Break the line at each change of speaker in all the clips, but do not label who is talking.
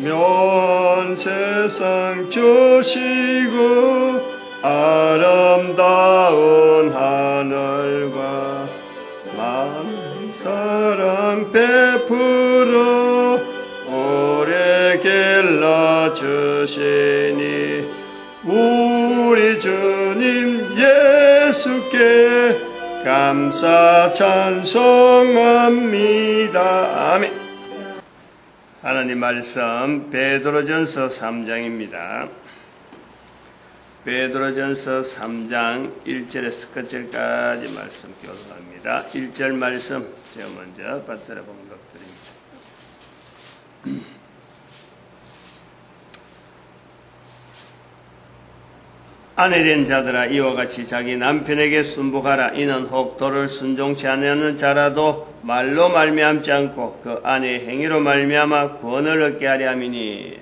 묘한 세상 주시고 아름다운 하늘과 많은 사랑 베풀어 오래 길러주시니 우리 주님 예수께 감사 찬송합니다. 아멘. 하나님 말씀 베드로전서 3장입니다. 베드로전서 3장 1절에서 끝절까지 말씀 교독합니다. 1절 말씀 제가 먼저 받들어 봉독드립니다. 아내된 자들아 이와 같이 자기 남편에게 순복하라. 이는 혹 도를 순종치 아니하는 자라도 말로 말미암지 않고 그 아내의 행위로 말미암아 구원을 얻게 하려 함이니.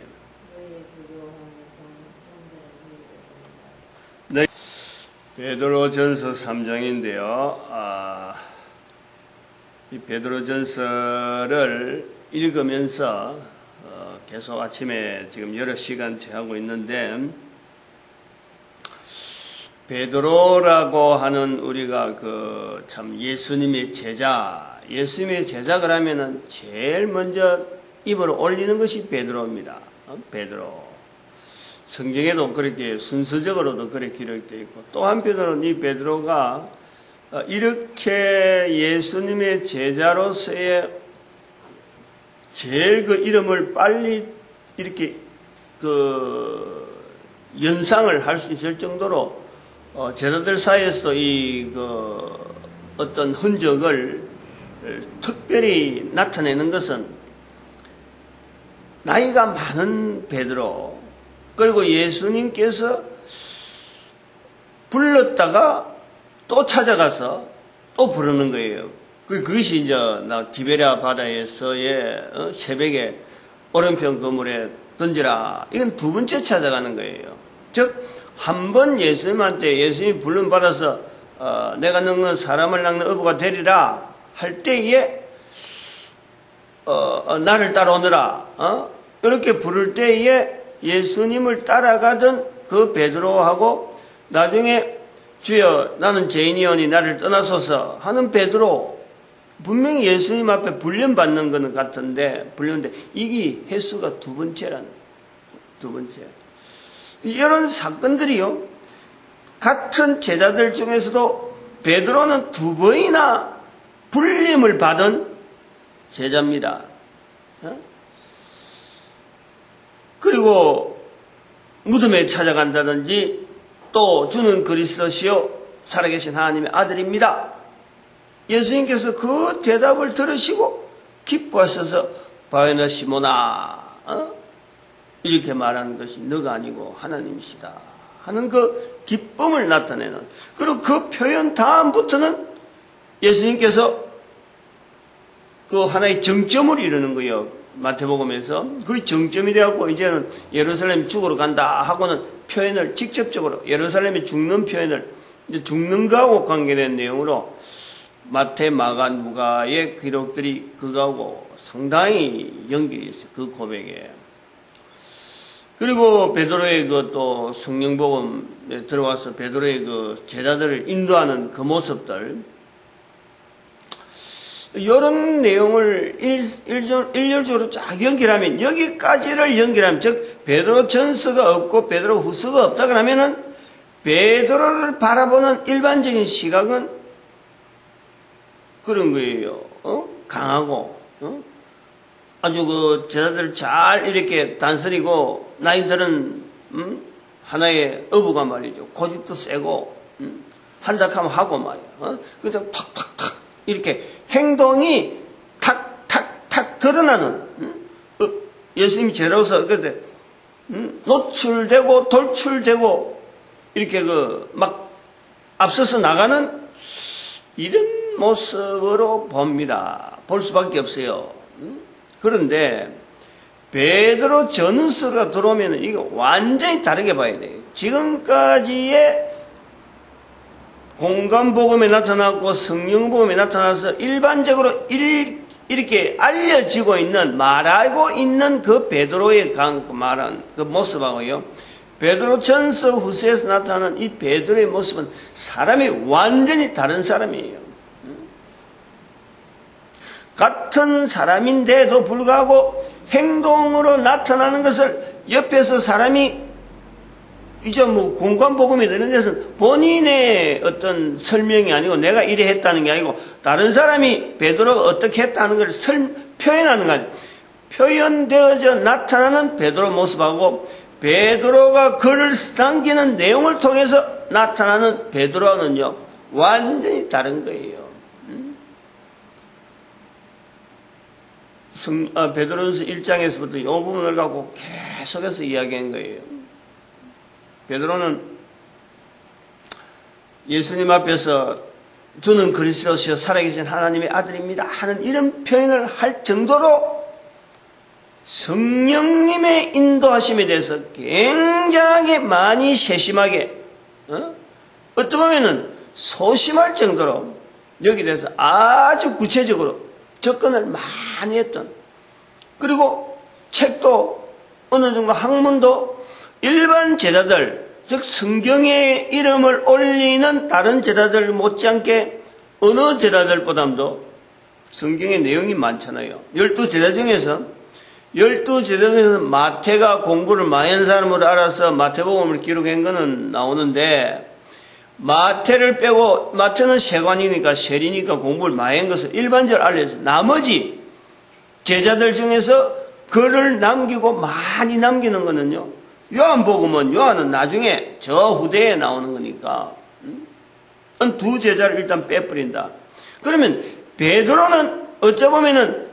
베드로전서 3장인데요. 이 베드로전서를 읽으면서 계속 아침에 지금 여러 시간째 하고 있는데, 베드로라고 하는 우리가 참 예수님의 제자, 예수님의 제자 그러면은 제일 먼저 입을 올리는 것이 베드로입니다. 베드로. 성경에도 그렇게 순서적으로도 그렇게 기록되어 있고, 또 한편으로는 이 베드로가 이렇게 예수님의 제자로서의 제일 이름을 빨리 이렇게 연상을 할 수 있을 정도로 제자들 사이에서도 어떤 흔적을 특별히 나타내는 것은 나이가 많은 베드로, 그리고 예수님께서 불렀다가 또 찾아가서 또 부르는 거예요. 그것이 이제 디베랴 바다에서의 새벽에 오른편 그물에 던지라. 이건 두 번째 찾아가는 거예요. 즉, 한 번 예수님한테 예수님이 불름 받아서 내가 너는 사람을 낚는 어부가 되리라 할 때에 나를 따라오너라. 이렇게 부를 때에 예수님을 따라가던 그 베드로하고 나중에 주여 나는 죄인이오니 나를 떠나소서 하는 베드로, 분명히 예수님 앞에 불륜받는 것은 같은데 불륜인데 이게 횟수가 두 번째. 이런 사건들이요, 같은 제자들 중에서도 베드로는 두 번이나 불림을 받은 제자입니다. 그리고 무덤에 찾아간다든지 또 주는 그리스도시요 살아계신 하나님의 아들입니다. 예수님께서 그 대답을 들으시고 기뻐하셔서 바요나 시모나 이렇게 말하는 것이 너가 아니고 하나님이시다 하는 그 기쁨을 나타내는, 그리고 그 표현 다음부터는 예수님께서 그 하나의 정점을 이루는 거예요. 마태복음에서 그 정점이 되었고 이제는 예루살렘 죽으러 간다 하고는 표현을 직접적으로 예루살렘이 죽는 표현을 이제 죽는 거하고 관계된 내용으로 마태, 마가, 누가의 기록들이 그거하고 상당히 연결이 있어요. 그 고백에. 그리고 베드로의 또 성령복음에 들어와서 베드로의 제자들을 인도하는 그 모습들, 이런 내용을 일렬적으로 쫙 연결하면, 여기까지를 연결하면, 즉 베드로 전서가 없고 베드로 후서가 없다 그러면은 베드로를 바라보는 일반적인 시각은 그런 거예요. 강하고 아주 제자들을 잘 이렇게 단서리고 나이들은 하나의 어부가 말이죠. 고집도 세고 한다하면 하고 말이야. 그래서 탁탁탁 이렇게 행동이 탁탁탁 드러나는 예수님이 제로서 그때 노출되고 돌출되고 이렇게 막 앞서서 나가는 이런 모습으로 봅니다. 볼 수밖에 없어요. 그런데 베드로 전서가 들어오면 이거 완전히 다르게 봐야 돼요. 지금까지의 공간복음에 나타났고 성령복음에 나타나서 일반적으로 이렇게 알려지고 있는, 말하고 있는 그 베드로의 말한 그 모습하고요, 베드로전서 후서에서 나타나는 이 베드로의 모습은 사람이 완전히 다른 사람이에요. 같은 사람인데도 불구하고 행동으로 나타나는 것을 옆에서 사람이 이제 뭐 공관복음이 되는 데서는 본인의 어떤 설명이 아니고 내가 이래 했다는 게 아니고 다른 사람이 베드로가 어떻게 했다는 걸 표현하는 거 아니에요. 표현되어져 나타나는 베드로 모습하고 베드로가 글을 남기는 내용을 통해서 나타나는 베드로는요 완전히 다른 거예요. 베드로전서 1장에서부터 이 부분을 갖고 계속해서 이야기한 거예요. 베드로는 예수님 앞에서 주는 그리스도시요 살아계신 하나님의 아들입니다 하는 이런 표현을 할 정도로 성령님의 인도하심에 대해서 굉장히 많이 세심하게 어떻게 보면은 소심할 정도로 여기에 대해서 아주 구체적으로 접근을 많이 했던, 그리고 책도 어느 정도 학문도 일반 제자들, 즉 성경에 이름을 올리는 다른 제자들 못지않게 어느 제자들보다도 성경의 내용이 많잖아요. 12제자 중에서 마태가 공부를 많이 한 사람으로 알아서 마태복음을 기록한 거는 나오는데, 마태를 빼고, 마태는 세관이니까 세리니까 공부를 많이 한 것을 일반적으로 알려서 나머지 제자들 중에서 글을 남기고 많이 남기는 거는요, 요한은 나중에 저 후대에 나오는 거니까 두 제자를 일단 빼버린다. 그러면 베드로는 어쩌보면은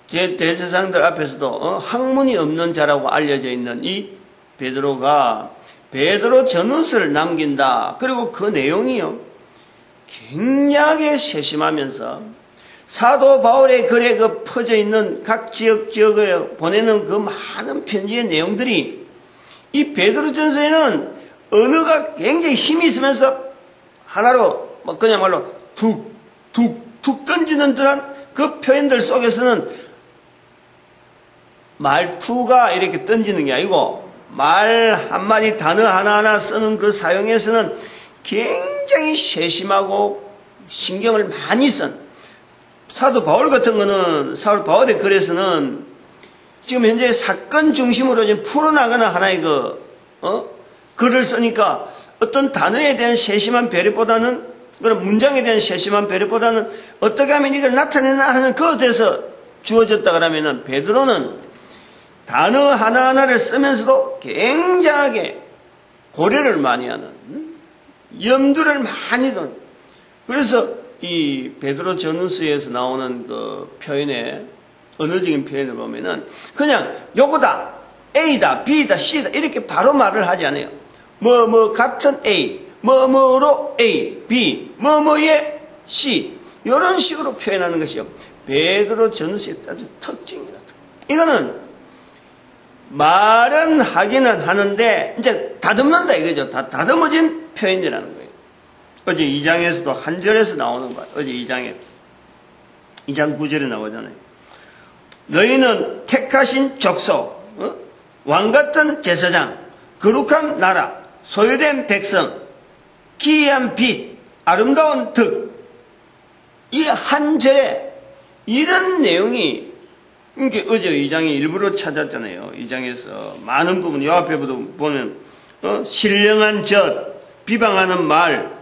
제 대제사장들 앞에서도 학문이 없는 자라고 알려져 있는 이 베드로가 베드로 전후서를 남긴다. 그리고 그 내용이요 굉장히 세심하면서 사도 바울의 글에 그 퍼져 있는 각 지역에 보내는 그 많은 편지의 내용들이 이 베드로전서에는 언어가 굉장히 힘이 있으면서 하나로 그야말로 툭툭툭 던지는 듯한 그 표현들 속에서는 말투가 이렇게 던지는 게 아니고 말 한마디 단어 하나하나 쓰는 그 사용에서는 굉장히 세심하고 신경을 많이 쓴, 사도 바울 같은 거는 사도 바울의 글에서는 지금 현재 사건 중심으로 좀 풀어나가는 하나의 글을 쓰니까 어떤 단어에 대한 세심한 배려보다는, 그런 문장에 대한 세심한 배려보다는 어떻게 하면 이걸 나타내나 하는 그것에 대해서 주어졌다 그러면은 베드로는 단어 하나하나를 쓰면서도 굉장하게 고려를 많이 하는, 염두를 많이 둔. 그래서 이 베드로 전후서에서 나오는 그 표현의 언어적인 표현을 보면은 그냥 요거다, A다, B다, C다 이렇게 바로 말을 하지 않아요. 같은 A, 뭐로 A, B, 뭐에 C 이런 식으로 표현하는 것이요 베드로 전후서의 아주 특징이다. 이거는 말은 하기는 하는데 이제 다듬는다 이거죠. 다듬어진 표현이라는 거예요. 어제 2장에서도 한 절에서 나오는 거예요. 어제 2장 9절에 나오잖아요. 너희는 택하신 족속, 왕같은 제사장, 거룩한 나라, 소유된 백성, 기이한 빛, 아름다운 득. 이 한 절에 이런 내용이, 이게 어제 2장에 일부러 찾았잖아요. 2장에서 많은 부분, 요 앞에부터 보면 신령한 젖, 비방하는 말,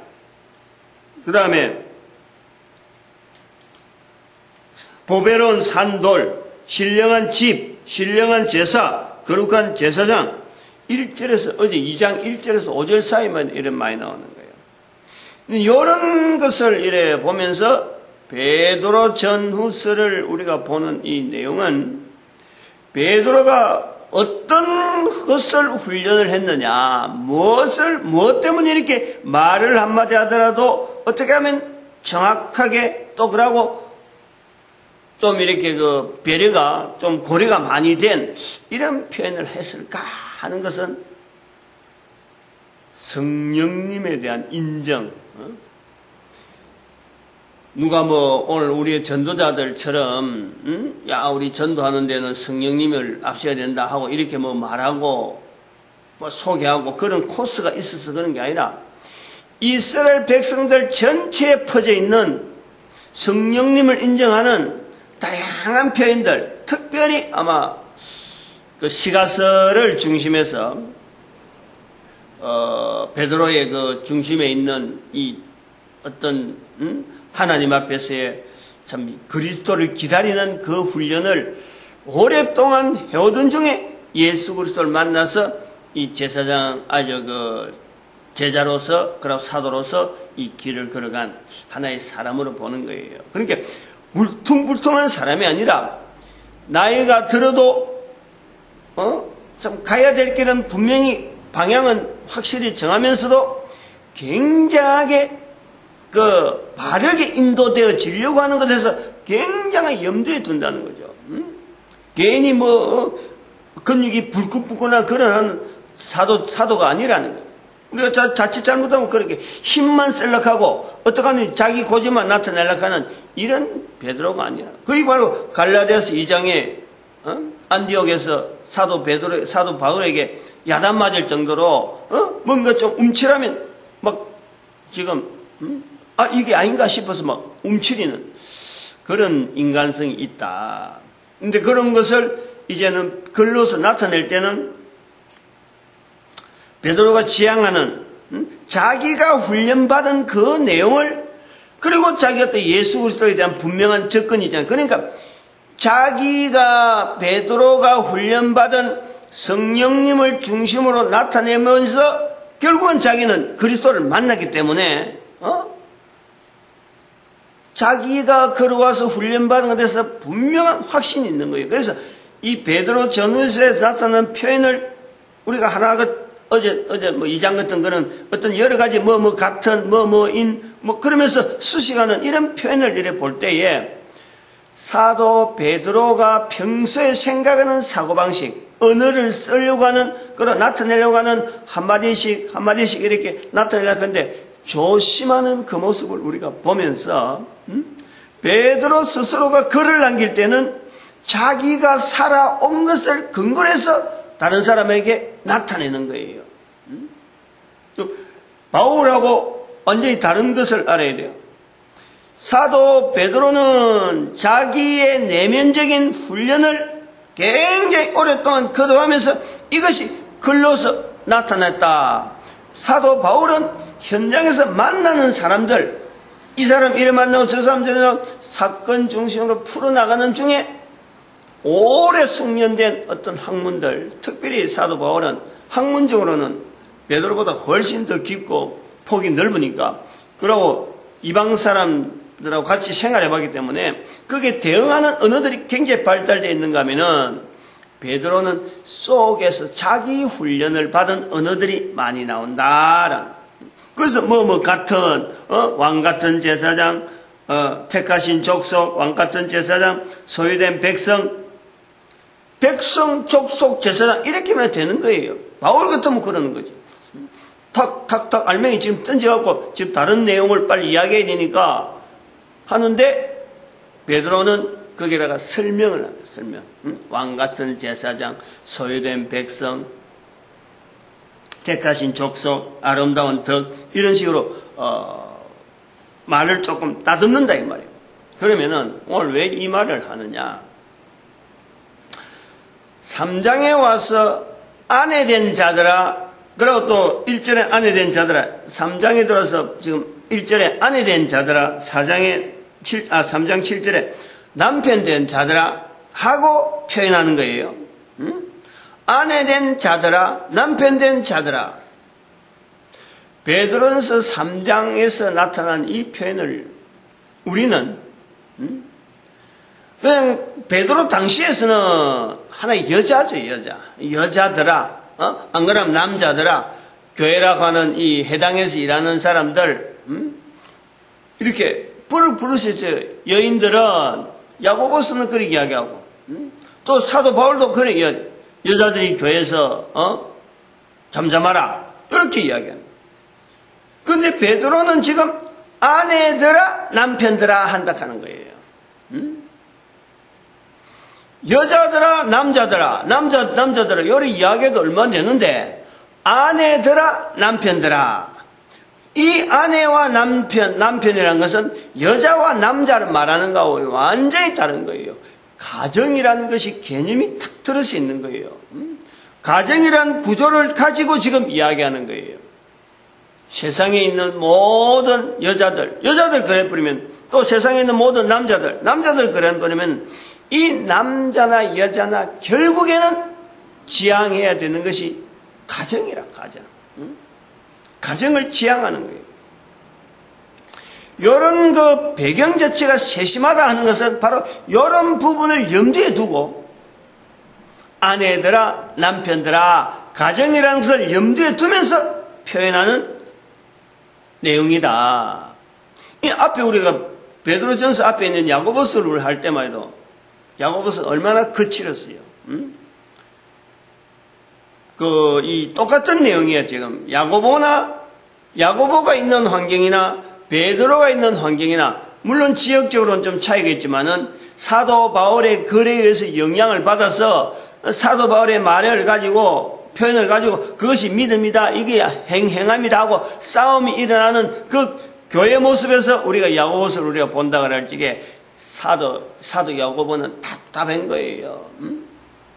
그 다음에 보배로운 산돌, 신령한 집, 신령한 제사, 거룩한 제사장. 1절에서 어제 2장 1절에서 5절 사이만 이런 많이 나오는 거예요. 이런 것을 이래 보면서 베드로 전후서를 우리가 보는 이 내용은 베드로가 어떤 것을 훈련을 했느냐, 무엇 때문에 이렇게 말을 한마디 하더라도 어떻게 하면 정확하게 또 그러고 좀 이렇게 그 배려가 좀 고려가 많이 된 이런 표현을 했을까 하는 것은 성령님에 대한 인정, 누가 뭐 오늘 우리의 전도자들처럼 야 우리 전도하는 데는 성령님을 앞서야 된다 하고 이렇게 뭐 말하고 뭐 소개하고 그런 코스가 있어서 그런 게 아니라 이스라엘 백성들 전체에 퍼져 있는 성령님을 인정하는 다양한 표현들, 특별히 아마 그 시가서를 중심해서 베드로의 그 중심에 있는 이 어떤 하나님 앞에서의 참 그리스도를 기다리는 그 훈련을 오랫동안 해오던 중에 예수 그리스도를 만나서 이 제사장 그 제자로서 그리고 사도로서 이 길을 걸어간 하나의 사람으로 보는 거예요. 그러니까 울퉁불퉁한 사람이 아니라 나이가 들어도 좀 가야 될 길은 분명히 방향은 확실히 정하면서도 굉장하게 그 바르게 인도되어지려고 하는 것에서 굉장히 염두에 둔다는 거죠. 괜히 뭐 근육이 불끈불끈한 그런 사도가 아니라는 거예요. 우리가 자칫 잘못하면 그렇게 힘만 셀락하고 어떡하니 자기 고집만 나타내려고 하는 이런 베드로가 아니라 그게 바로 갈라디아서 2장에 안디옥에서 사도 바울에게 야단 맞을 정도로 뭔가 좀 움츠라면 막 지금 이게 아닌가 싶어서 막 움츠리는 그런 인간성이 있다. 근데 그런 것을 이제는 글로서 나타낼 때는 베드로가 지향하는 자기가 훈련받은 그 내용을 그리고 자기가 또 예수 그리스도에 대한 분명한 접근이잖아요. 그러니까 자기가 베드로가 훈련받은 성령님을 중심으로 나타내면서 결국은 자기는 그리스도를 만났기 때문에 자기가 걸어와서 훈련받은 것에서 분명한 확신이 있는 거예요. 그래서 이 베드로 전후서에 나타나는 표현을 우리가 하나가 어제 뭐 2장 같은 거는 어떤 여러 가지 같은 그러면서 수식하는 이런 표현을 이래 볼 때에 사도 베드로가 평소에 생각하는 사고방식, 언어를 쓰려고 하는, 그런 나타내려고 하는 한마디씩 이렇게 나타내려고 하는데 조심하는 그 모습을 우리가 보면서, 베드로 스스로가 글을 남길 때는 자기가 살아온 것을 근거로 해서 다른 사람에게 나타내는 거예요. 바울하고 완전히 다른 것을 알아야 돼요. 사도 베드로는 자기의 내면적인 훈련을 굉장히 오랫동안 거듭하면서 이것이 글로서 나타났다. 사도 바울은 현장에서 만나는 사람들, 이 사람 이래 만나고 저 사람 저래 만나고 사건 중심으로 풀어나가는 중에 오래 숙련된 어떤 학문들, 특별히 사도 바울은 학문적으로는 베드로보다 훨씬 더 깊고 폭이 넓으니까, 그리고 이방 사람들하고 같이 생활해봤기 때문에 거기에 대응하는 언어들이 굉장히 발달되어 있는가 하면은 베드로는 속에서 자기 훈련을 받은 언어들이 많이 나온다. 그래서 같은 왕 같은 제사장, 택하신 족속, 왕 같은 제사장, 소유된 백성, 족속, 제사장 이렇게만 되는 거예요. 바울 같으면 그러는 거지. 탁 알맹이 지금 던져갖고 지금 다른 내용을 빨리 이야기해야 되니까 하는데 베드로는 거기다가 설명을 합니다. 설명. 왕 같은 제사장, 소유된 백성, 택하신 족속, 아름다운 덕 이런 식으로 말을 조금 다듬는다 이 말이에요. 그러면은 오늘 왜 이 말을 하느냐? 3장에 와서 아내된 자들아, 그리고 또 1절에 아내된 자들아, 3장에 들어서 지금 1절에 아내된 자들아, 3장 7절에 남편된 자들아 하고 표현하는 거예요. 아내된 자들아, 남편된 자들아. 베드로전서 3장에서 나타난 이 표현을 우리는 그냥 베드로 당시에서는 하나의 여자죠, 여자들아. 안 그러면 남자들아, 교회라고 하는 이 해당에서 일하는 사람들, 이렇게 부르셨어요. 여인들은, 야고보서는 그렇게 이야기하고, 또 사도 바울도 그렇게 여자들이 교회에서, 잠잠하라. 이렇게 이야기합니다. 근데 베드로는 지금 아내들아 남편들아 한다 하는 거예요. 여자들아 남자들아 남자들아 요리 이야기도 얼마 되는데 아내들아 남편들아, 이 아내와 남편이라는 것은 여자와 남자를 말하는 거하고 완전히 다른 거예요. 가정이라는 것이 개념이 탁 들어서 있는 거예요. 가정이라는 구조를 가지고 지금 이야기하는 거예요. 세상에 있는 모든 여자들 그래버리면, 또 세상에 있는 모든 남자들 그래버리면 이 남자나 여자나 결국에는 지향해야 되는 것이 가정. 가정을 지향하는 거예요. 이런 그 배경 자체가 세심하다 하는 것은 바로 이런 부분을 염두에 두고 아내들아 남편들아 가정이라는 것을 염두에 두면서 표현하는 내용이다. 이 앞에 우리가 베드로전서 앞에 있는 야고보서를 할 때만 해도 야고보서 얼마나 거칠었어요. 이 똑같은 내용이에요. 지금 야고보가 있는 환경이나 베드로가 있는 환경이나 물론 지역적으로는 좀 차이가 있지만은 사도 바울의 글에 의해서 영향을 받아서 사도 바울의 말을 가지고 표현을 가지고 그것이 믿음이다, 이게 행함이다 하고 싸움이 일어나는 그 교회 모습에서 우리가 야고보서를 우리가 본다 그럴 적에 사도 야고보는 답답한 거예요.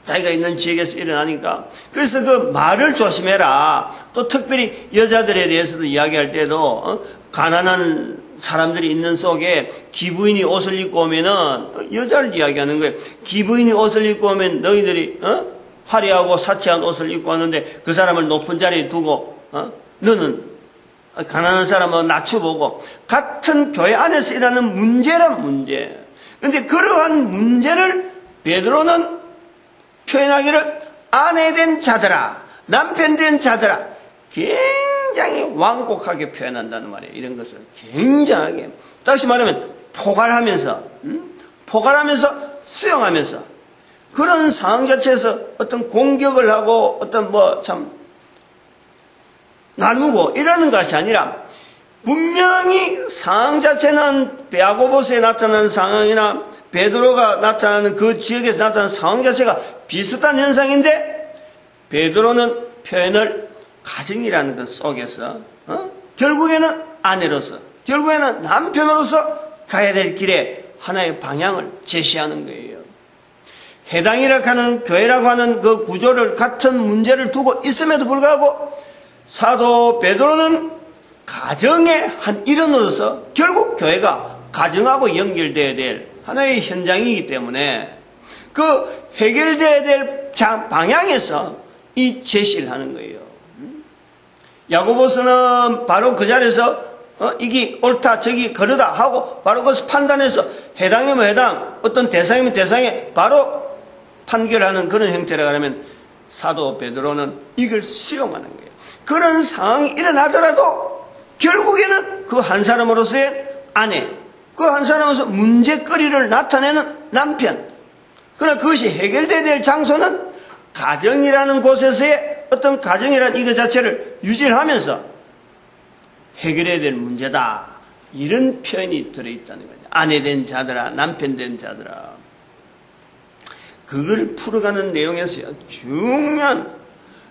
자기가 있는 지역에서 일어나니까. 그래서 그 말을 조심해라. 또 특별히 여자들에 대해서도 이야기할 때도 가난한 사람들이 있는 속에 기부인이 옷을 입고 오면은 여자를 이야기하는 거예요. 기부인이 옷을 입고 오면 너희들이 화려하고 사치한 옷을 입고 왔는데 그 사람을 높은 자리에 두고 너는 가난한 사람은 낮춰보고, 같은 교회 안에서 일어나는 문제란 문제. 그런데 그러한 문제를 베드로는 표현하기를 아내 된 자들아 남편 된 자들아 굉장히 완곡하게 표현한다는 말이에요. 이런 것을 굉장하게, 다시 말하면 포괄하면서 수용하면서 그런 상황 자체에서 어떤 공격을 하고 어떤 나누고 이러는 것이 아니라 분명히 상황 자체는 야고보서에 나타나는 상황이나 베드로가 나타나는 그 지역에서 나타나는 상황 자체가 비슷한 현상인데 베드로는 표현을 가정이라는 것 속에서 결국에는 아내로서 결국에는 남편으로서 가야 될 길에 하나의 방향을 제시하는 거예요. 해당이라고 하는 교회라고 하는 그 구조를 같은 문제를 두고 있음에도 불구하고 사도 베드로는 가정의 한 일원으로서 결국 교회가 가정하고 연결되어야 될 하나의 현장이기 때문에 그 해결되어야 될 방향에서 이 제시를 하는 거예요. 야고보서는 바로 그 자리에서 이게 옳다 저기 그러다 하고 바로 그것을 판단해서 해당이면 해당, 어떤 대상이면 대상에 바로 판결하는 그런 형태라고 하면 사도 베드로는 이걸 수용하는 거예요. 그런 상황이 일어나더라도 결국에는 그 한 사람으로서의 아내, 그 한 사람으로서 문제거리를 나타내는 남편, 그러나 그것이 해결되어야 될 장소는 가정이라는 곳에서의 어떤 가정이라는 이것 자체를 유지를 하면서 해결해야 될 문제다, 이런 표현이 들어있다는 거죠. 아내 된 자들아 남편 된 자들아, 그걸 풀어가는 내용에서요 중요한,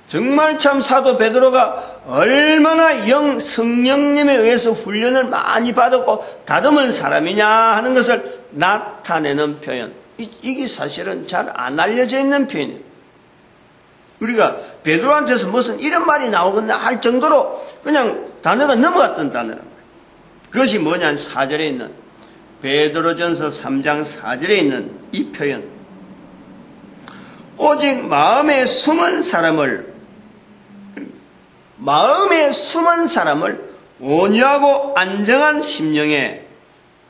정말 참 사도 베드로가 얼마나 성령님에 의해서 훈련을 많이 받았고 다듬은 사람이냐 하는 것을 나타내는 표현, 이게 사실은 잘 안 알려져 있는 표현이에요. 우리가 베드로한테서 무슨 이런 말이 나오겠나 할 정도로 그냥 단어가 넘어갔던 단어란 말이에요. 그것이 뭐냐면 4절에 있는 베드로전서 3장 4절에 있는 이 표현, 오직 마음에 숨은 사람을 온유하고 안정한 심령에,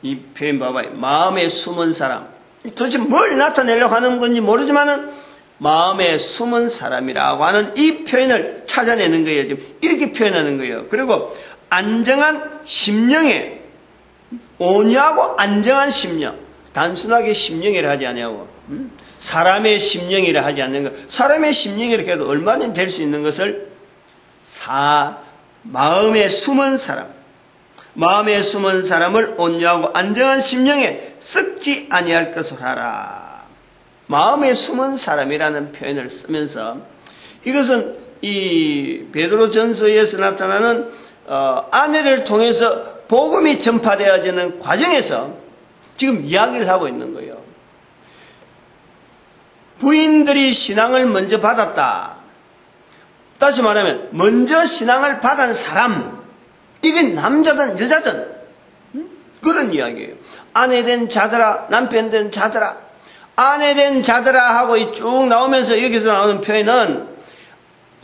이 표현 봐봐요. 마음에 숨은 사람, 도대체 뭘 나타내려고 하는 건지 모르지만은 마음에 숨은 사람이라고 하는 이 표현을 찾아내는 거예요. 지금 이렇게 표현하는 거예요. 그리고 안정한 심령에, 온유하고 안정한 심령, 단순하게 심령이라 하지 않냐고, 사람의 심령이라 하지 않는 것. 사람의 심령이라고 해도 얼마나 될 수 있는 것을 마음에 숨은 사람, 마음에 숨은 사람을 온유하고 안정한 심령에 썩지 아니할 것을 하라. 마음에 숨은 사람이라는 표현을 쓰면서 이것은 이 베드로전서에서 나타나는 아내를 통해서 복음이 전파되어지는 과정에서 지금 이야기를 하고 있는 거예요. 부인들이 신앙을 먼저 받았다. 다시 말하면 먼저 신앙을 받은 사람, 이게 남자든 여자든 그런 이야기예요. 아내 된 자들아, 남편 된 자들아, 아내 된 자들아 하고 쭉 나오면서 여기서 나오는 표현은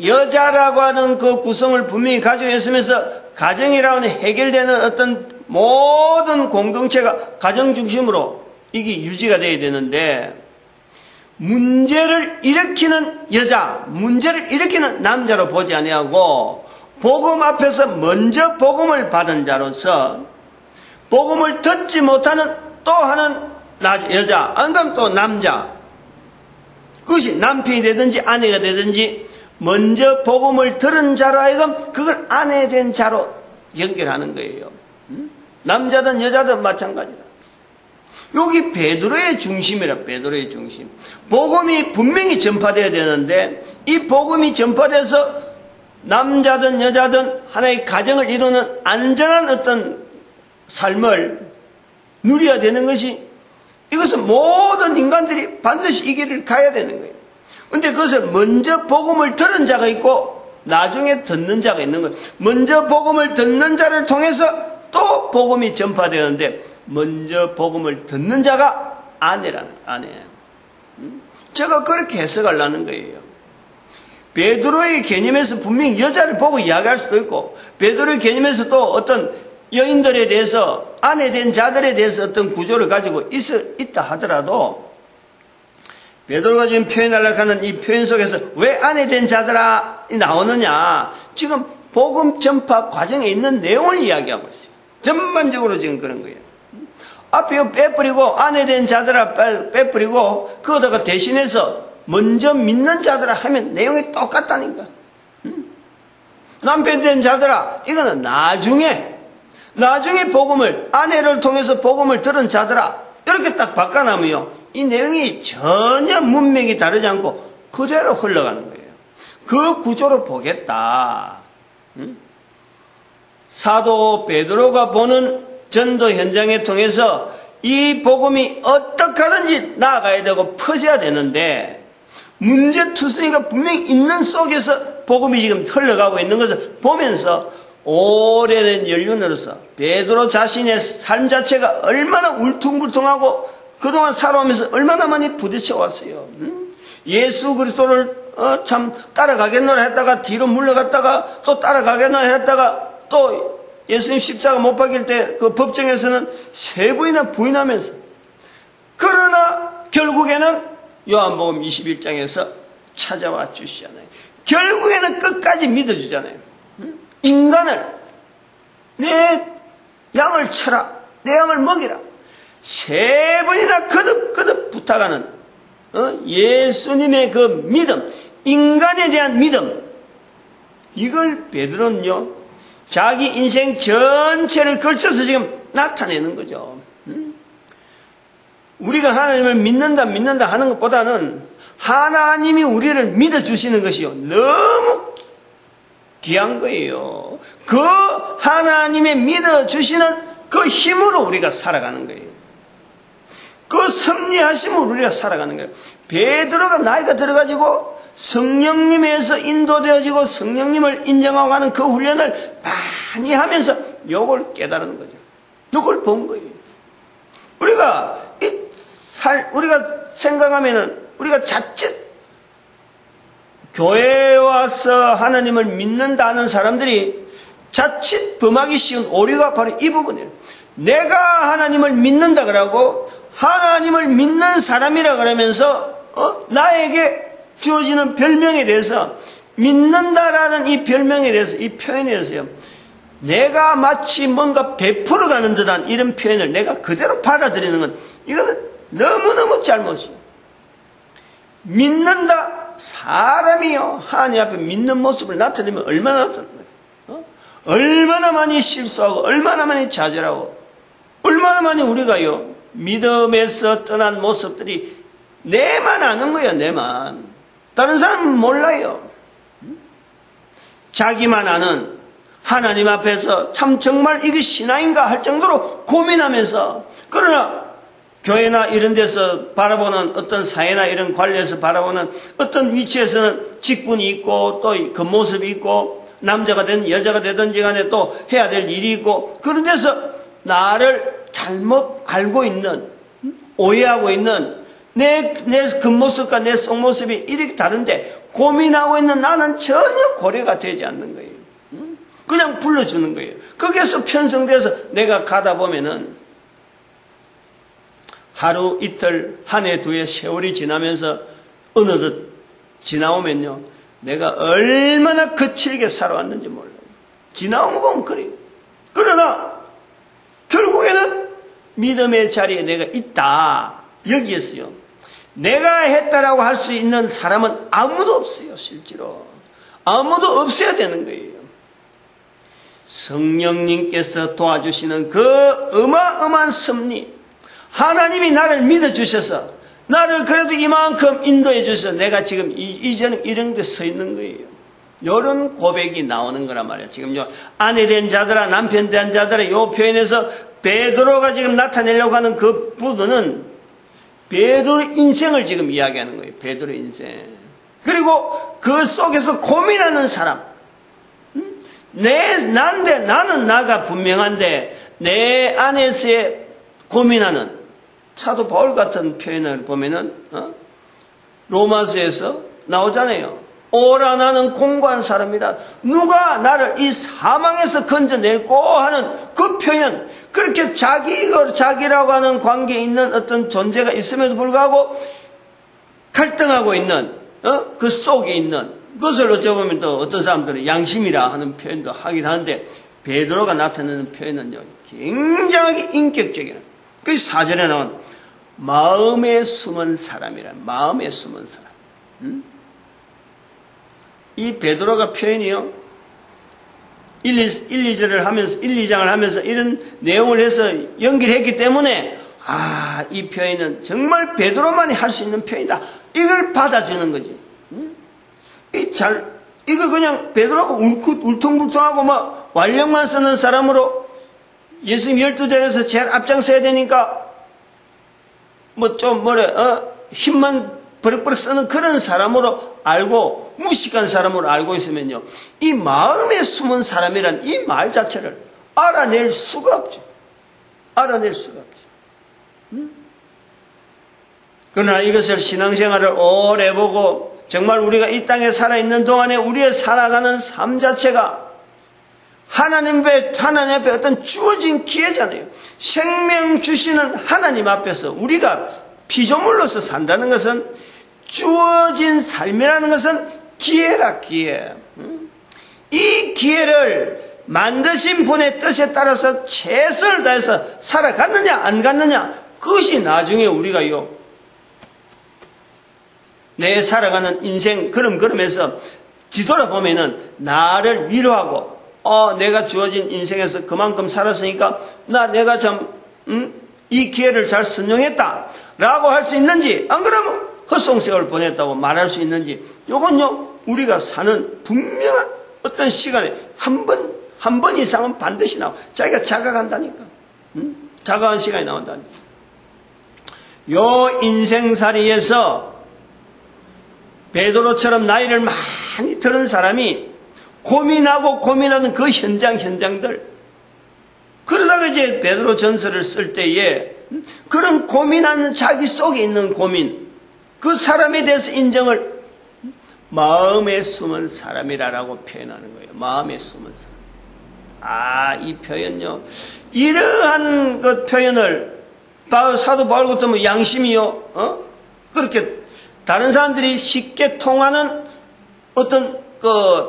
여자라고 하는 그 구성을 분명히 가지고 있으면서 가정이라고 하는 해결되는 어떤 모든 공동체가 가정 중심으로 이게 유지가 돼야 되는데, 문제를 일으키는 여자, 문제를 일으키는 남자로 보지 아니하고 복음 앞에서 먼저 복음을 받은 자로서 복음을 듣지 못하는 또 하는 여자, 아니면 또 남자, 그것이 남편이 되든지 아내가 되든지 먼저 복음을 들은 자로 하여금 그걸 아내 된 자로 연결하는 거예요. 남자든 여자든 마찬가지다. 여기 베드로의 중심이라, 베드로의 중심. 복음이 분명히 전파되어야 되는데 이 복음이 전파돼서 남자든 여자든 하나의 가정을 이루는 안전한 어떤 삶을 누려야 되는 것이, 이것은 모든 인간들이 반드시 이 길을 가야 되는 거예요. 그런데 그것을 먼저 복음을 들은 자가 있고 나중에 듣는 자가 있는 거예요. 먼저 복음을 듣는 자를 통해서 또 복음이 전파되는데 먼저 복음을 듣는 자가 아내라는, 아내. 제가 그렇게 해석하려는 거예요. 베드로의 개념에서 분명히 여자를 보고 이야기할 수도 있고, 베드로의 개념에서 또 어떤 여인들에 대해서, 아내 된 자들에 대해서 어떤 구조를 가지고 있다 하더라도, 베드로가 지금 표현하려고 하는 이 표현 속에서 왜 아내 된 자들아 나오느냐, 지금 복음 전파 과정에 있는 내용을 이야기하고 있어요. 전반적으로 지금 그런 거예요. 앞에 빼버리고 아내 된 자들아 빼버리고 그거다가 대신해서 먼저 믿는 자들아 하면 내용이 똑같다니까. 남편 된 자들아, 이거는 나중에 복음을, 아내를 통해서 복음을 들은 자들아, 이렇게 딱 바꿔놓으면 이 내용이 전혀 문맥이 다르지 않고 그대로 흘러가는 거예요. 그 구조로 보겠다. 사도 베드로가 보는 전도 현장에 통해서 이 복음이 어떻게 하든지 나아가야 되고 퍼져야 되는데, 문제투성이가 분명히 있는 속에서 복음이 지금 흘러가고 있는 것을 보면서 오래된 연륜으로서 베드로 자신의 삶 자체가 얼마나 울퉁불퉁하고 그동안 살아오면서 얼마나 많이 부딪혀 왔어요. 예수 그리스도를 참 따라가겠노라 했다가 뒤로 물러갔다가 또 따라가겠노라 했다가 또 예수님 십자가 못 박일 때 그 법정에서는 3번이나 부인하면서, 그러나 결국에는 요한복음 21장에서 찾아와 주시잖아요. 결국에는 끝까지 믿어주잖아요. 인간을, 내 양을 쳐라, 내 양을 먹이라, 3번이나 거듭거듭 부탁하는 예수님의 그 믿음, 인간에 대한 믿음, 이걸 베드로는요 자기 인생 전체를 걸쳐서 지금 나타내는 거죠. 우리가 하나님을 믿는다 하는 것보다는 하나님이 우리를 믿어주시는 것이요 너무 귀한 거예요. 그 하나님의 믿어주시는 그 힘으로 우리가 살아가는 거예요. 그 섭리하심으로 우리가 살아가는 거예요. 베드로가 나이가 들어가지고 성령님에서 인도되어지고 성령님을 인정하고 하는 그 훈련을 많이 하면서 요걸 깨달은 거죠. 요걸 본 거예요. 우리가 생각하면은 우리가 자칫 교회에 와서 하나님을 믿는다는 사람들이 자칫 범하기 쉬운 오류가 바로 이 부분이에요. 내가 하나님을 믿는다 그러고 하나님을 믿는 사람이라 그러면서 나에게 주어지는 별명에 대해서, 믿는다라는 이 별명에 대해서, 이 표현에 대해서요, 내가 마치 뭔가 베풀어가는 듯한 이런 표현을 내가 그대로 받아들이는 건, 이거는 너무너무 잘못이에요. 믿는다, 사람이요 하나님 앞에 믿는 모습을 나타내면 얼마나 나타나요? 얼마나 많이 실수하고 얼마나 많이 좌절하고 얼마나 많이 우리가요 믿음에서 떠난 모습들이 내만 아는 거예요. 내만. 다른 사람은 몰라요. 자기만 아는 하나님 앞에서 참 정말 이게 신앙인가 할 정도로 고민하면서, 그러나 교회나 이런 데서 바라보는 어떤 사회나 이런 관리에서 바라보는 어떤 위치에서는 직분이 있고 또 겉모습이 있고 남자가 되든 여자가 되든지 간에 또 해야 될 일이 있고, 그런 데서 나를 잘못 알고 있는, 오해하고 있는 내 겉모습과 내 속모습이 이렇게 다른데 고민하고 있는 나는 전혀 고려가 되지 않는 거예요. 그냥 불러주는 거예요. 거기에서 편성돼서 내가 가다 보면은 하루 이틀 한 해 두 해 세월이 지나면서 어느덧 지나오면요 내가 얼마나 거칠게 살아왔는지 몰라요. 지나온 거 보면 그래요. 그러나 결국에는 믿음의 자리에 내가 있다. 여기에서요 내가 했다라고 할 수 있는 사람은 아무도 없어요. 실제로 아무도 없어야 되는 거예요. 성령님께서 도와주시는 그 어마어마한 섭리, 하나님이 나를 믿어주셔서 나를 그래도 이만큼 인도해 주셔서 내가 지금 이제는 이런 데 서 있는 거예요. 이런 고백이 나오는 거란 말이에요. 지금 아내 된 자들아 남편 된 자들아 이 표현에서 베드로가 지금 나타내려고 하는 그 부분은 베드로의 인생을 지금 이야기하는 거예요. 베드로의 인생. 그리고 그 속에서 고민하는 사람. 난데 나는 나가 분명한데 내 안에서의 고민하는 사도 바울 같은 표현을 보면은 로마서에서 나오잖아요. 오라 나는 공고한 사람이다. 누가 나를 이 사망에서 건져낼고 하는 그 표현, 그렇게 자기라고 하는 관계에 있는 어떤 존재가 있음에도 불구하고 갈등하고 있는 그 속에 있는 그것을 어쩌보면 또 어떤 사람들은 양심이라 하는 표현도 하긴 하는데 베드로가 나타내는 표현은요 굉장하게 인격적이라. 그 4절에 나온 마음에 숨은 사람이라. 마음에 숨은 사람. 이 베드로가 표현이요 2장을 하면서 이런 내용을 해서 연결했기 때문에 이 표현은 정말 베드로만이 할 수 있는 표현이다. 이걸 받아주는 거지. 이거 그냥 베드로가 울퉁불퉁하고 막 완력만 쓰는 사람으로 예수님 12제에서 제일 앞장서야 되니까 힘만 버럭버럭 쓰는 그런 사람으로 알고 무식한 사람으로 알고 있으면요 이 마음에 숨은 사람이란 이 말 자체를 알아낼 수가 없죠. 알아낼 수가 없죠. 그러나 이것을 신앙생활을 오래 보고 정말 우리가 이 땅에 살아있는 동안에 우리의 살아가는 삶 자체가 하나님 앞에 어떤 주어진 기회잖아요. 생명 주시는 하나님 앞에서 우리가 피조물로서 산다는 것은 주어진 삶이라는 것은 기회라. 기회. 이 기회를 만드신 분의 뜻에 따라서 최선을 다해서 살아갔느냐 안 갔느냐, 그것이 나중에 우리가요 내 살아가는 인생 걸음걸음에서 뒤돌아보면은 나를 위로하고 내가 주어진 인생에서 그만큼 살았으니까 내가 참 이 기회를 잘 선용했다 라고 할 수 있는지, 안 그러면 헛송세월 보냈다고 말할 수 있는지, 이건요 우리가 사는 분명한 어떤 시간에 한 번 이상은 반드시 나와. 자기가 자각한다니까. 자각한 시간이 나온다니까. 요 인생살이에서 베드로처럼 나이를 많이 들은 사람이 고민하는 그 현장들, 그러다가 이제 베드로 전서를 쓸 때에 그런 고민하는 자기 속에 있는 고민, 그 사람에 대해서 인정을 마음에 숨은 사람이라고 표현하는 거예요. 마음에 숨은 사람. 이 표현요, 이러한 그 표현을 사도 바울 같으면 양심이요 그렇게 다른 사람들이 쉽게 통하는 어떤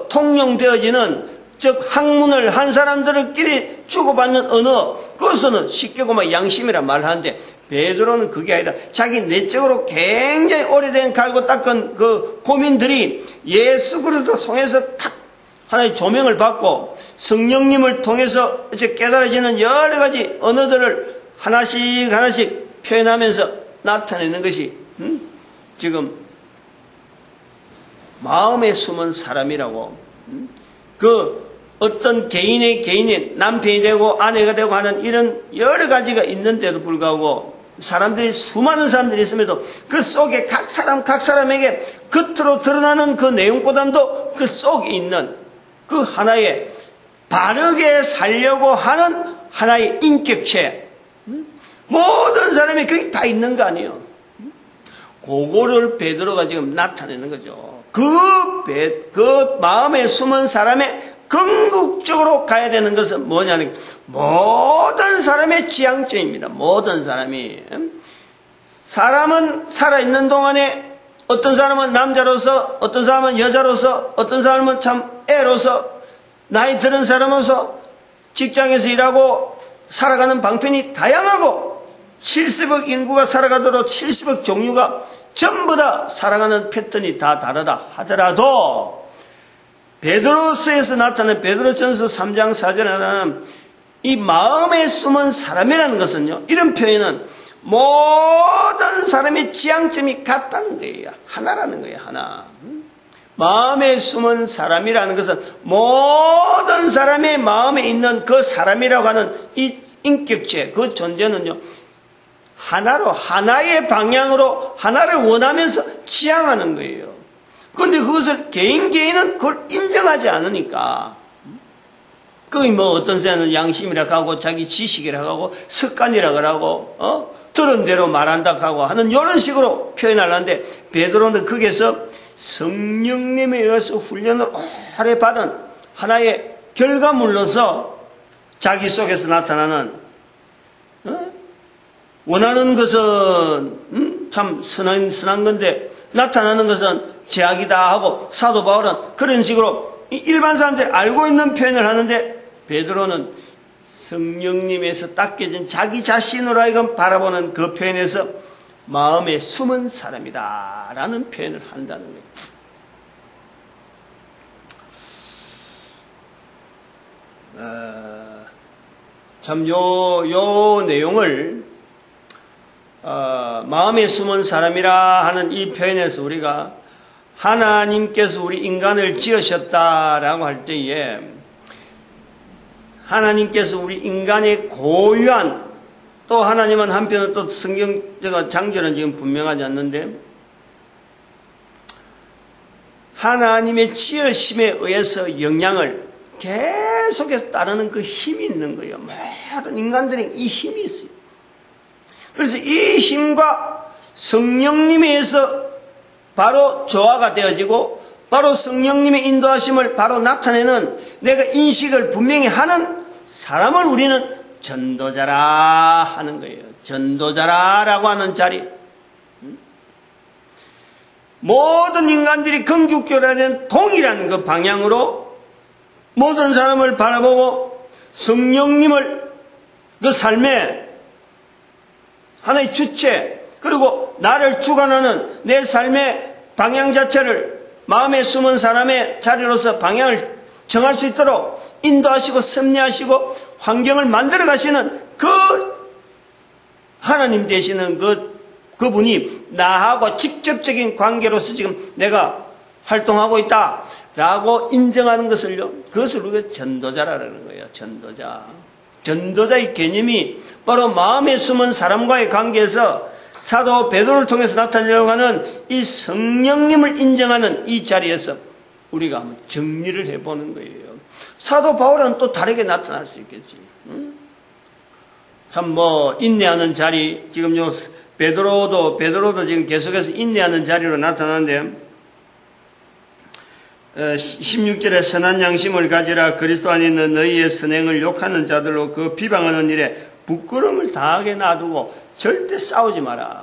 통용되어지는, 즉 학문을 한 사람들끼리 주고받는 언어, 그것은 쉽게 양심이라 말하는데 베드로는 그게 아니라 자기 내적으로 굉장히 오래된 갈고 닦은 그 고민들이 예수 그리스도 통해서 탁 하나의 조명을 받고 성령님을 통해서 이제 깨달아지는 여러 가지 언어들을 하나씩 표현하면서 나타내는 것이 지금 마음에 숨은 사람이라고. 그 어떤 개인의 남편이 되고 아내가 되고 하는 이런 여러 가지가 있는데도 불구하고 수많은 사람들이 있음에도 그 속에 각 사람에게 겉으로 드러나는 그 내용보다도 그 속에 있는 그 하나의 바르게 살려고 하는 하나의 인격체, 모든 사람이 거기 다 있는 거 아니에요. 그거를 베드로가 지금 나타내는 거죠. 그 마음에 숨은 사람의 궁극적으로 가야 되는 것은 뭐냐는, 모든 사람의 지향점입니다. 모든 사람이. 사람은 살아있는 동안에 어떤 사람은 남자로서, 어떤 사람은 여자로서, 어떤 사람은 참 애로서, 나이 들은 사람으로서 직장에서 일하고 살아가는 방편이 다양하고 70억 인구가 살아가도록 70억 종류가 전부 다 살아가는 패턴이 다 다르다 하더라도 베드로서에서 나타나는 베드로전서 3장 4절에 나타나는 이 마음에 숨은 사람이라는 것은요, 이런 표현은 모든 사람의 지향점이 같다는 거예요. 하나라는 거예요. 하나. 마음에 숨은 사람이라는 것은 모든 사람의 마음에 있는 그 사람이라고 하는 이 인격체, 그 존재는요, 하나의 방향으로 하나를 원하면서 지향하는 거예요. 그런데 그것을 개인은 그걸 인정하지 않으니까, 어떤 사람은 양심이라고 하고, 자기 지식이라고 하고, 습관이라고 하고, 들은 대로 말한다고 하고 하는 이런 식으로 표현하려는데, 베드로는 거기에서 성령님에 의해서 훈련을 오래 받은 하나의 결과물로서 자기 속에서 나타나는, 원하는 것은 참 선한 건데 나타나는 것은 제약이다 하고 사도 바울은 그런 식으로 일반 사람들이 알고 있는 표현을 하는데, 베드로는 성령님에서 닦여진 자기 자신으로 하여금 바라보는 그 표현에서 마음에 숨은 사람이다 라는 표현을 한다는 거예요. 참 요 내용을 마음에 숨은 사람이라 하는 이 표현에서 우리가 하나님께서 우리 인간을 지으셨다라고 할 때에 하나님께서 우리 인간의 고유한, 또 하나님은 한편으로 또 성경적 장절은 지금 분명하지 않는데, 하나님의 지으심에 의해서 영향을 계속해서 따르는 그 힘이 있는 거예요. 모든 인간들이 이 힘이 있어요. 그래서 이 힘과 성령님에 의해서 바로 조화가 되어지고, 바로 성령님의 인도하심을 바로 나타내는, 내가 인식을 분명히 하는 사람을 우리는 전도자라 하는 거예요. 전도자라라고 하는 자리. 모든 인간들이 건국교라는 동일한 그 방향으로 모든 사람을 바라보고 성령님을 그 삶의 하나의 주체, 그리고 나를 주관하는 내 삶의 방향 자체를 마음에 숨은 사람의 자리로서 방향을 정할 수 있도록 인도하시고 섭리하시고 환경을 만들어 가시는 그 하나님 되시는 그분이 나하고 직접적인 관계로서 지금 내가 활동하고 있다라고 인정하는 것을요, 그것을 우리가 전도자라는 거예요. 전도자의 개념이 바로 마음에 숨은 사람과의 관계에서 사도 베드로를 통해서 나타내려고 하는 이 성령님을 인정하는 이 자리에서 우리가 한번 정리를 해보는 거예요. 사도 바울은 또 다르게 나타날 수 있겠지. 참 인내하는 자리, 지금 베드로도 지금 계속해서 인내하는 자리로 나타나는데, 16절에 선한 양심을 가지라. 그리스도 안에 있는 너희의 선행을 욕하는 자들로 그 비방하는 일에 부끄러움을 다하게 놔두고 절대 싸우지 마라.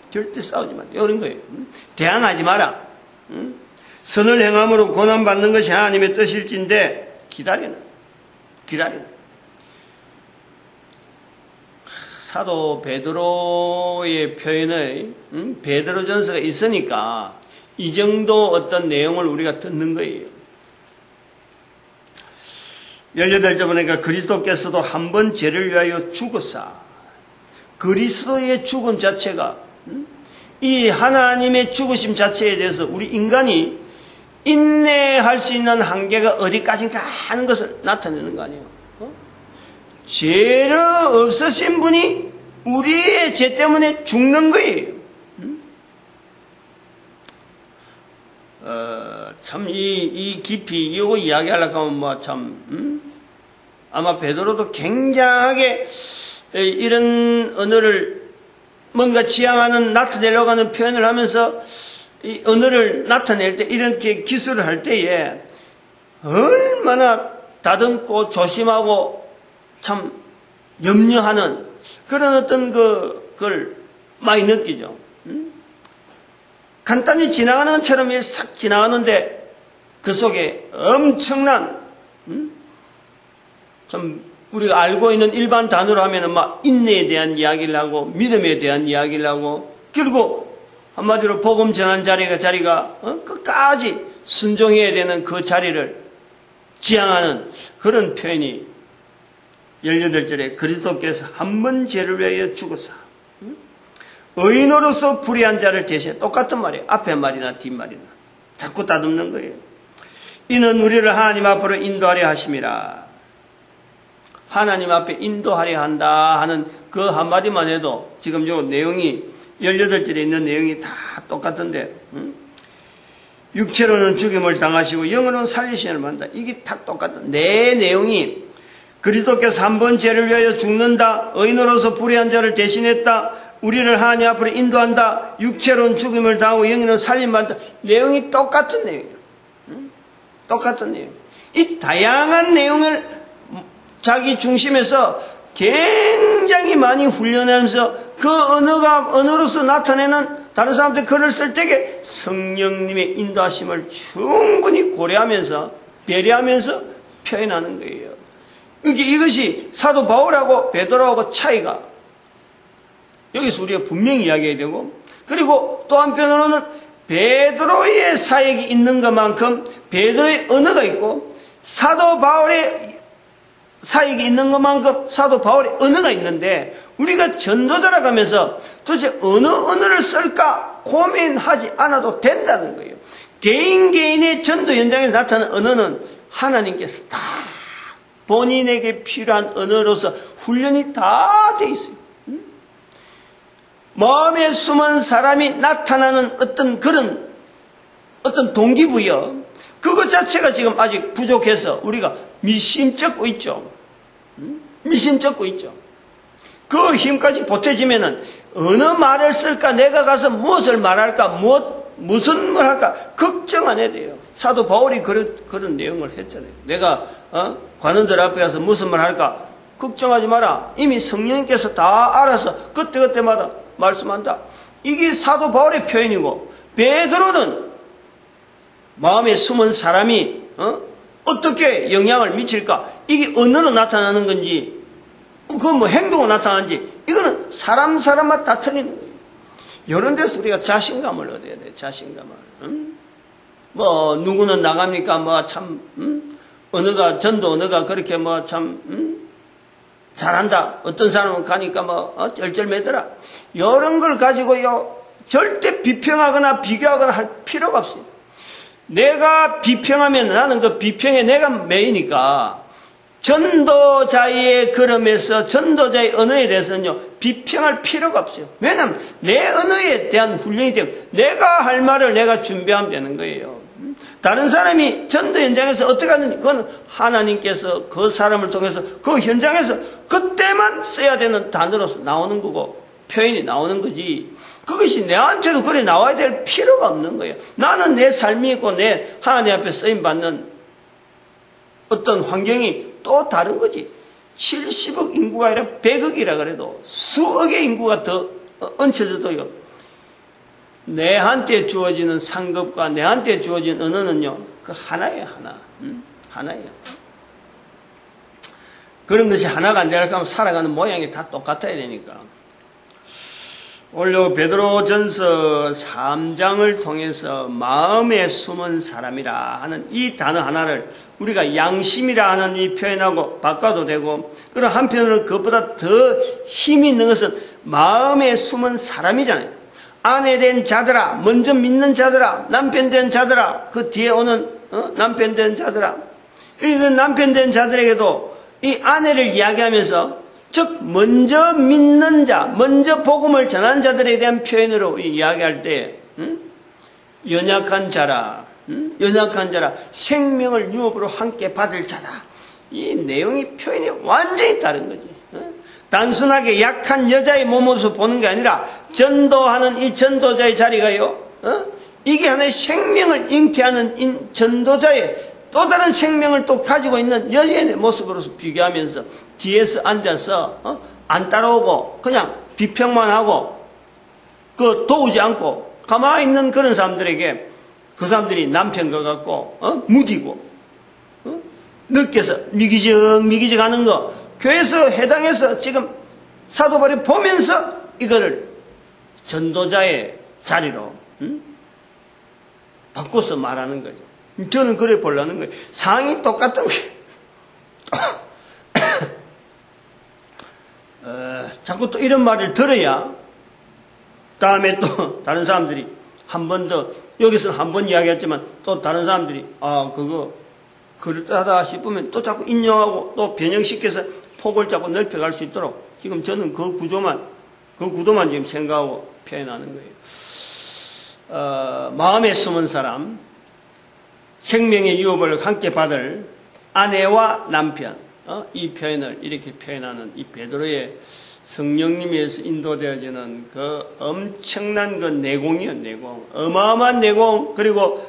절대 싸우지 마라. 이런 거예요. 대항하지 마라. 선을 행함으로 고난받는 것이 하나님의 뜻일진데 기다리는. 사도 베드로의 표현의 베드로전서가 있으니까 이 정도 어떤 내용을 우리가 듣는 거예요. 18절 보니까 그리스도께서도 한 번 죄를 위하여 죽으사. 그리스도의 죽음 자체가 이 하나님의 죽으심 자체에 대해서 우리 인간이 인내할 수 있는 한계가 어디까지인가 하는 것을 나타내는 거 아니에요. 죄를 없으신 분이 우리의 죄 때문에 죽는 거예요. 참, 이 깊이, 이거 이야기하려고 하면 아마 베드로도 굉장하게 이런 언어를 뭔가 지향하는, 나타내려고 하는 표현을 하면서 이 언어를 나타낼 때, 이렇게 기술을 할 때에 얼마나 다듬고 조심하고 참 염려하는 그런 어떤 그걸 많이 느끼죠. 간단히 지나가는 것처럼 싹 지나가는데 그 속에 엄청난 참 우리가 알고 있는 일반 단어로 하면은 막 인내에 대한 이야기를 하고 믿음에 대한 이야기를 하고 결국 한마디로 복음 전한 자리가 끝까지 순종해야 되는 그 자리를 지향하는 그런 표현이 18절에 그리스도께서 한 번 죄를 위하여 죽으사 의인으로서 불의한 자를 대신해. 똑같은 말이에요. 앞에 말이나 뒷말이나 자꾸 다듬는 거예요. 이는 우리를 하나님 앞으로 인도하려 하심이라. 하나님 앞에 인도하려 한다 하는 그 한마디만 해도 지금 요 내용이 18절에 있는 내용이 다 똑같은데 육체로는 죽임을 당하시고 영으로는 살리심을 받는다. 이게 다 똑같은 내 내용이 그리스도께서 한 번 죄를 위하여 죽는다. 의인으로서 불의한 자를 대신했다. 우리를 하나님 앞으로 인도한다. 육체로는 죽임을 당하고 영으로는 살림받는다. 내용이 똑같은 내용이에요. 똑같은 내용. 이 다양한 내용을 자기 중심에서 굉장히 많이 훈련하면서 그 언어로서 나타내는 다른 사람들이 글을 쓸 때에 성령님의 인도하심을 충분히 고려하면서 배려하면서 표현하는 거예요. 이것이 사도 바울하고 베드로하고 차이가 여기서 우리가 분명히 이야기해야 되고, 그리고 또 한편으로는 베드로의 사역이 있는 것만큼 베드로의 언어가 있고 사도 바울의 사역이 있는 것만큼 사도 바울의 언어가 있는데 우리가 전도자라 가면서 도대체 어느 언어를 쓸까 고민하지 않아도 된다는 거예요. 개인의 전도 현장에 나타나는 언어는 하나님께서 다 본인에게 필요한 언어로서 훈련이 다 돼 있어요. 마음에 숨은 사람이 나타나는 어떤 동기부여, 그것 자체가 지금 아직 부족해서 우리가 미심쩍고 있죠. 미심쩍고 있죠. 그 힘까지 보태지면은 어느 말을 쓸까, 내가 가서 무엇을 말할까, 무슨 말 할까 걱정 안 해야 돼요. 사도 바울이 그런 내용을 했잖아요. 내가 관원들 앞에 가서 무슨 말 할까 걱정하지 마라. 이미 성령님께서 다 알아서 그때그때마다 말씀한다. 이게 사도 바울의 표현이고, 베드로는 마음에 숨은 사람이 어떻게 영향을 미칠까, 이게 언어로 나타나는 건지 그건 뭐 행동으로 나타나는지, 이거는 사람마다 다 틀리는 거예요. 이런 데서 우리가 자신감을 얻어야 돼요. 자신감을. 뭐 누구는 나갑니까 뭐 참 전도 언어가 그렇게 뭐 참 잘한다. 어떤 사람은 가니까 뭐 쩔쩔매더라. 이런 걸 가지고요 절대 비평하거나 비교하거나 할 필요가 없어요. 내가 비평하면 나는 그 비평에 내가 매이니까 전도자의 걸음에서 전도자의 언어에 대해서는요 비평할 필요가 없어요. 왜냐하면 내 언어에 대한 훈련이 되고 내가 할 말을 내가 준비하면 되는 거예요. 다른 사람이 전도 현장에서 어떻게 하는지 그건 하나님께서 그 사람을 통해서 그 현장에서 그때만 써야 되는 단어로서 나오는 거고 표현이 나오는 거지, 그것이 내한테도 그래 나와야 될 필요가 없는 거예요. 나는 내 삶이 있고 내 하나님 앞에 쓰임받는 어떤 환경이 또 다른 거지. 70억 인구가 아니라 100억이라 그래도 수억의 인구가 더 얹혀져도요, 내한테 주어지는 상급과 내한테 주어진 언어는요 그 하나예요. 하나예요. 그런 것이 하나가 안 되려면 살아가는 모양이 다 똑같아야 되니까. 원래 베드로전서 3장을 통해서 마음에 숨은 사람이라 하는 이 단어 하나를 우리가 양심이라 하는 이 표현하고 바꿔도 되고, 그리고 한편으로는 그것보다 더 힘이 있는 것은 마음에 숨은 사람이잖아요. 아내 된 자들아, 먼저 믿는 자들아, 남편 된 자들아, 그 뒤에 오는 남편 된 자들아. 그 남편 된 자들에게도 이 아내를 이야기하면서, 즉 먼저 믿는 자, 먼저 복음을 전한 자들에 대한 표현으로 이야기할 때 연약한 자라, 연약한 자라, 생명을 유업으로 함께 받을 자다. 이 내용이 표현이 완전히 다른 거지. 단순하게 약한 여자의 몸으로서 보는 게 아니라 전도하는 이 전도자의 자리가요, 이게 하나의 생명을 잉태하는 전도자의 또 다른 생명을 또 가지고 있는 여인의 모습으로서 비교하면서 뒤에서 앉아서 안 따라오고 그냥 비평만 하고 그 도우지 않고 가만히 있는 그런 사람들에게, 그 사람들이 남편과 같고 무디고 느껴서 미기적 하는 거, 교회에서 해당해서 지금 사도 바울이 보면서 이거를 전도자의 자리로 바꿔서 말하는 거죠. 저는 그래 보려는 거예요. 상이 똑같은 거예요. 자꾸 또 이런 말을 들어야 다음에 또 다른 사람들이 한 번 더, 여기서는 한 번 이야기했지만 또 다른 사람들이 그거 그렇다 싶으면 또 자꾸 인용하고 또 변형시켜서 폭을 자꾸 넓혀갈 수 있도록 지금 저는 그 구도만 지금 생각하고 표현하는 거예요. 마음에 숨은 사람, 생명의 유업을 함께 받을 아내와 남편, 이 표현을 이렇게 표현하는 이 베드로의 성령님에서 인도되어지는 그 엄청난 그 내공이요, 내공. 어마어마한 내공, 그리고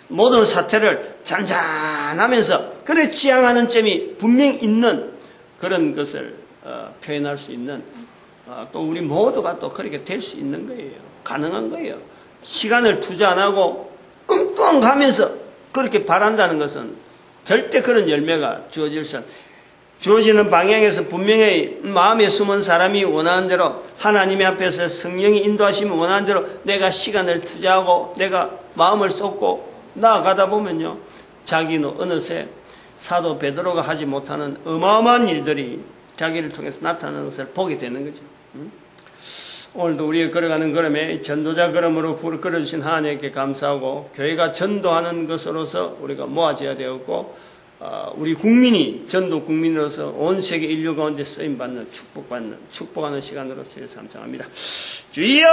모든 사태를 잔잔하면서 그래 지향하는 점이 분명히 있는 그런 것을 표현할 수 있는, 또 우리 모두가 또 그렇게 될 수 있는 거예요. 가능한 거예요. 시간을 투자 안 하고 끙끙 가면서 그렇게 바란다는 것은 절대 그런 열매가 주어지는 방향에서 분명히 마음에 숨은 사람이 원하는 대로, 하나님의 앞에서 성령이 인도하시면 원하는 대로 내가 시간을 투자하고 내가 마음을 쏟고 나아가다 보면요, 자기는 어느새 사도 베드로가 하지 못하는 어마어마한 일들이 자기를 통해서 나타나는 것을 보게 되는 거죠. 오늘도 우리가 걸어가는 걸음에 전도자 걸음으로 걸어주신 하나님께 감사하고, 교회가 전도하는 것으로서 우리가 모아져야 되었고, 우리 국민이 전도 국민으로서 온 세계 인류 가운데 쓰임받는 축복하는 시간으로 주를 삼창합니다. 주여!